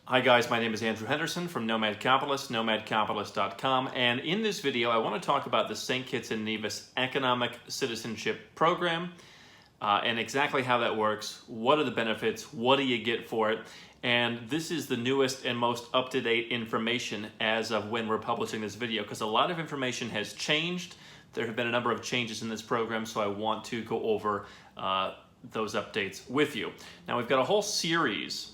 Hi guys, my name is Andrew Henderson from Nomad Capitalist, nomadcapitalist.com, and in this video I want to talk about the St. Kitts and Nevis Economic Citizenship Program and exactly how that works, what are the benefits, what do you get for it, and this is the newest and most up-to-date information as of when we're publishing this video, because a lot of information has changed. There have been a number of changes in this program, so I want to go over those updates with you. Now we've got a whole series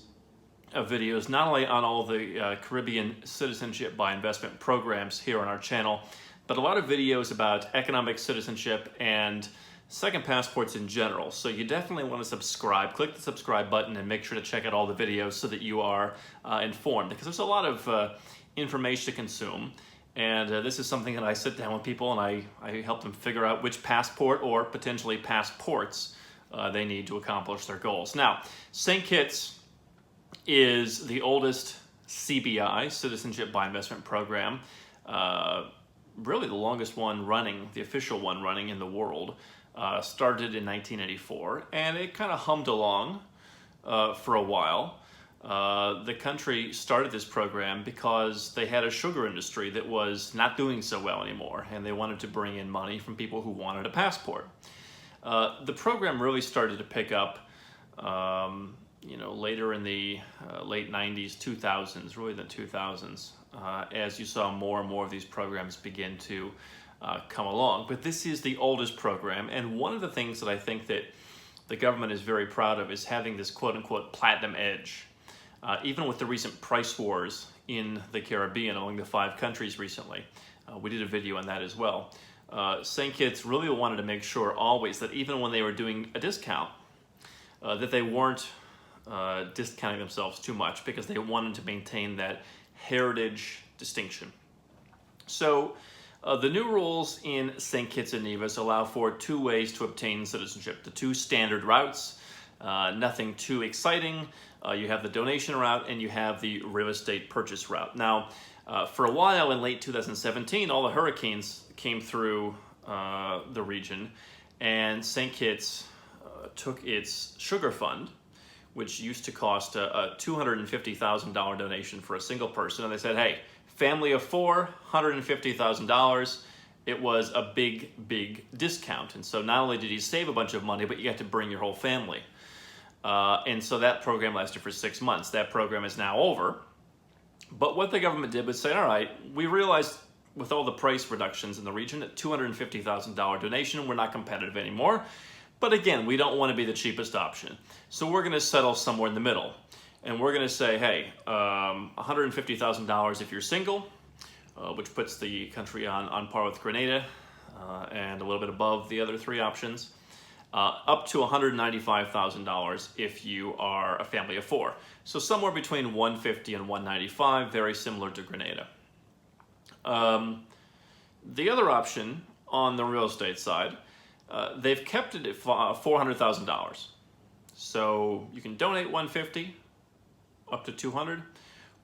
of videos, not only on all the Caribbean citizenship by investment programs here on our channel, but a lot of videos about economic citizenship and second passports in general. So you definitely want to subscribe. Click the subscribe button and make sure to check out all the videos so that you are informed, because there's a lot of information to consume. And this is something that I sit down with people and I help them figure out which passport or potentially passports they need to accomplish their goals. Now, St. Kitts is the oldest CBI, Citizenship by Investment Program, really the longest one running, the official one running in the world. Started in 1984, and it kind of hummed along for a while. The country started this program because they had a sugar industry that was not doing so well anymore, and they wanted to bring in money from people who wanted a passport. The program really started to pick up later in the late 90s, 2000s, really the 2000s, as you saw more and more of these programs begin to come along. But this is the oldest program, and one of the things that I think that the government is very proud of is having this quote-unquote platinum edge. Even with the recent price wars in the Caribbean among the 5 countries recently, we did a video on that as well. St. Kitts really wanted to make sure always that even when they were doing a discount, that they weren't discounting themselves too much, because they wanted to maintain that heritage distinction. So the new rules in St. Kitts and Nevis allow for 2 ways to obtain citizenship. The 2 standard routes, nothing too exciting. You have the donation route and you have the real estate purchase route. Now, for a while in late 2017, all the hurricanes came through the region, and St. Kitts took its sugar fund, which used to cost a $250,000 donation for a single person, and they said, hey, family of 4, $150,000. It was a big discount, and so not only did you save a bunch of money, but you got to bring your whole family. And so that program lasted for 6 months. That program is now over. But what the government did was say, all right, we realized with all the price reductions in the region, at $250,000 donation, we're not competitive anymore. But again, we don't want to be the cheapest option. So we're going to settle somewhere in the middle. And we're going to say, hey, $150,000 if you're single, which puts the country on par with Grenada and a little bit above the other 3 options. Up to $195,000 if you are a family of 4. So somewhere between $150,000 and $195,000, very similar to Grenada. The other option on the real estate side, they've kept it at $400,000. So you can donate $150,000 up to $200,000,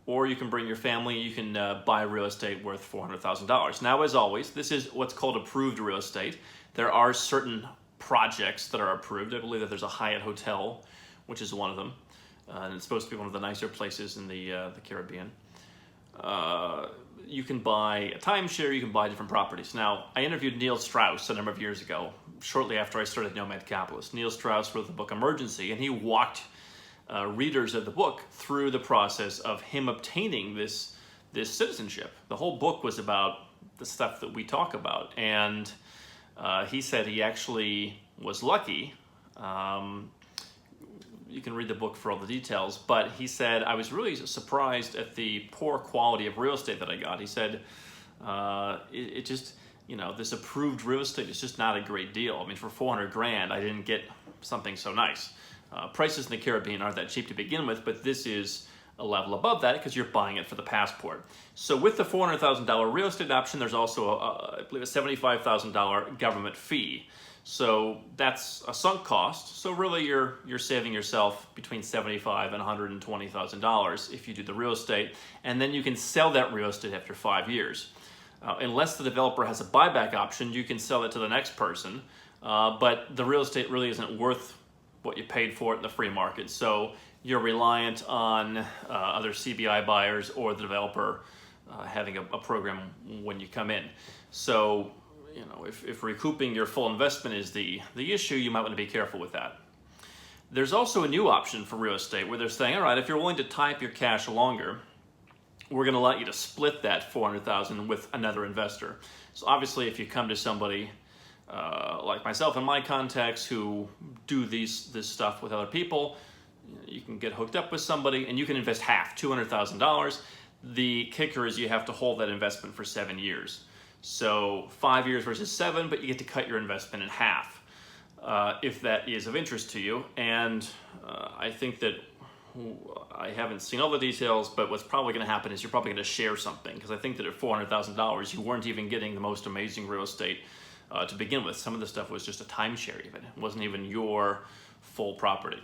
or you can bring your family. You can buy real estate worth $400,000. Now, as always, this is what's called approved real estate. There are certain projects that are approved. I believe that there's a Hyatt hotel, which is one of them, and it's supposed to be one of the nicer places in the Caribbean. You can buy a timeshare, you can buy different properties. Now, I interviewed Neil Strauss a number of years ago, shortly after I started Nomad Capitalist. Neil Strauss wrote the book Emergency, and he walked readers of the book through the process of him obtaining this citizenship. The whole book was about the stuff that we talk about, and he said he actually was lucky. You can read the book for all the details, but he said, I was really surprised at the poor quality of real estate that I got. He said, it just, this approved real estate is just not a great deal. I mean, for 400 grand, I didn't get something so nice. Prices in the Caribbean aren't that cheap to begin with, but this is a level above that because you're buying it for the passport. So with the $400,000 real estate option, there's also, I believe, a $75,000 government fee. So that's a sunk cost. So really you're saving yourself between $75,000 and $120,000 if you do the real estate, and then you can sell that real estate after 5 years. Unless the developer has a buyback option, you can sell it to the next person, but the real estate really isn't worth what you paid for it in the free market. So you're reliant on other CBI buyers or the developer having a program when you come in. So, you know, if recouping your full investment is the issue, you might want to be careful with that. There's also a new option for real estate where they're saying, all right, if you're willing to tie up your cash longer, we're going to let you to split that $400,000 with another investor. So obviously, if you come to somebody like myself in my contacts who do this stuff with other people, you can get hooked up with somebody and you can invest half, $200,000. The kicker is you have to hold that investment for 7 years. So 5 years versus 7, but you get to cut your investment in half if that is of interest to you. And I think that I haven't seen all the details, but what's probably going to happen is you're probably going to share something, because I think that at $400,000 you weren't even getting the most amazing real estate to begin with. Some of the stuff was just a timeshare even. It wasn't even your full property.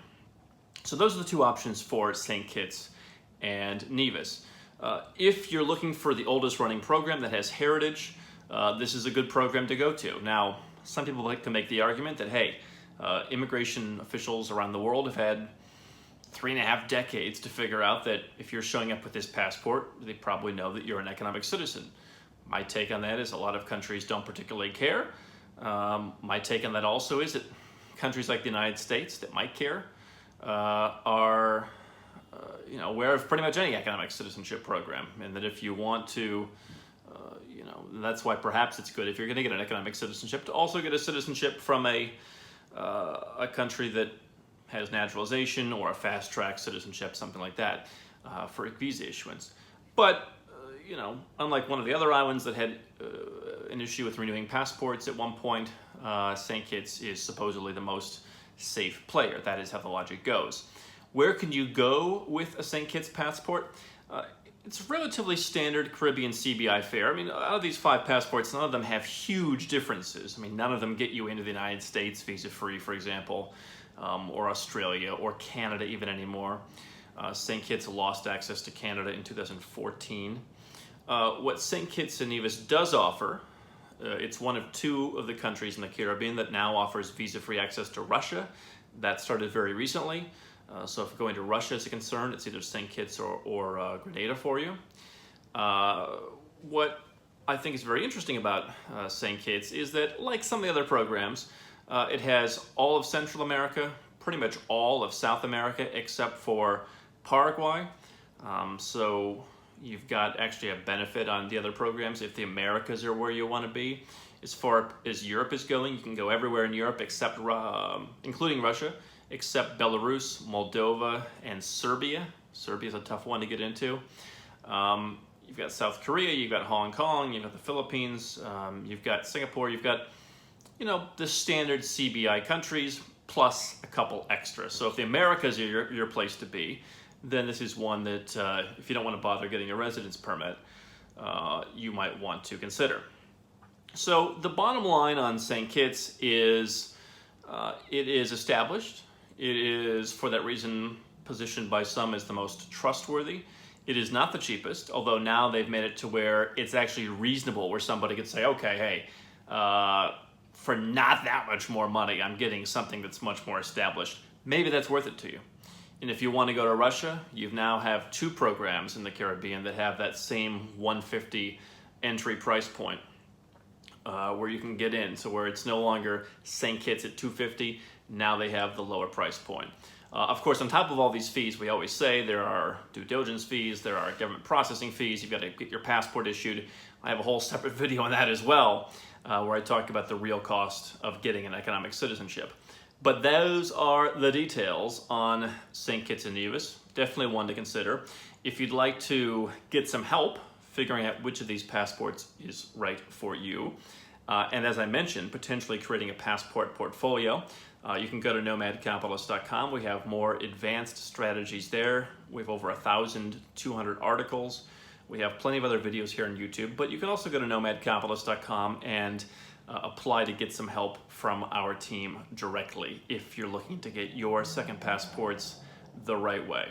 So those are the two options for St. Kitts and Nevis. If you're looking for the oldest running program that has heritage, this is a good program to go to. Now, some people like to make the argument that, hey, immigration officials around the world have had 3.5 decades to figure out that if you're showing up with this passport, they probably know that you're an economic citizen. My take on that is a lot of countries don't particularly care. My take on that also is that countries like the United States that might care are aware of pretty much any economic citizenship program, and that if you want to, that's why perhaps it's good if you're going to get an economic citizenship to also get a citizenship from a country that has naturalization or a fast-track citizenship, something like that, for visa issuance. But unlike one of the other islands that had an issue with renewing passports at one point, St. Kitts is supposedly the most safe player. That is how the logic goes. Where can you go with a St. Kitts passport? It's relatively standard Caribbean CBI fare. I mean, out of these 5 passports, none of them have huge differences. I mean, none of them get you into the United States visa-free, for example, or Australia, or Canada even anymore. St. Kitts lost access to Canada in 2014. What St. Kitts and Nevis does offer, it's one of 2 of the countries in the Caribbean that now offers visa-free access to Russia. That started very recently. So if going to Russia is a concern, it's either St. Kitts or Grenada for you. What I think is very interesting about St. Kitts is that, like some of the other programs, it has all of Central America, pretty much all of South America, except for Paraguay. So you've got actually a benefit on the other programs if the Americas are where you want to be. As far as Europe is going, you can go everywhere in Europe except, including Russia, except Belarus, Moldova, and Serbia. Serbia is a tough one to get into. You've got South Korea, you've got Hong Kong, you've got the Philippines, you've got Singapore, you've got, the standard CBI countries plus a couple extra. So if the Americas are your place to be, then this is one that if you don't want to bother getting a residence permit, you might want to consider. So the bottom line on St. Kitts is it is established. It is, for that reason, positioned by some as the most trustworthy. It is not the cheapest, although now they've made it to where it's actually reasonable, where somebody could say, okay, hey, for not that much more money, I'm getting something that's much more established. Maybe that's worth it to you. And if you want to go to Russia, you now have 2 programs in the Caribbean that have that same $150 entry price point, where you can get in. So where it's no longer St. Kitts at $250, now they have the lower price point. Of course, on top of all these fees, we always say there are due diligence fees, there are government processing fees, you've got to get your passport issued. I have a whole separate video on that as well, where I talk about the real cost of getting an economic citizenship. But those are the details on St. Kitts and Nevis. Definitely one to consider. If you'd like to get some help figuring out which of these passports is right for you, and as I mentioned, potentially creating a passport portfolio, you can go to nomadcapitalist.com. We have more advanced strategies there. We have over 1,200 articles. We have plenty of other videos here on YouTube, but you can also go to nomadcapitalist.com and apply to get some help from our team directly if you're looking to get your second passports the right way.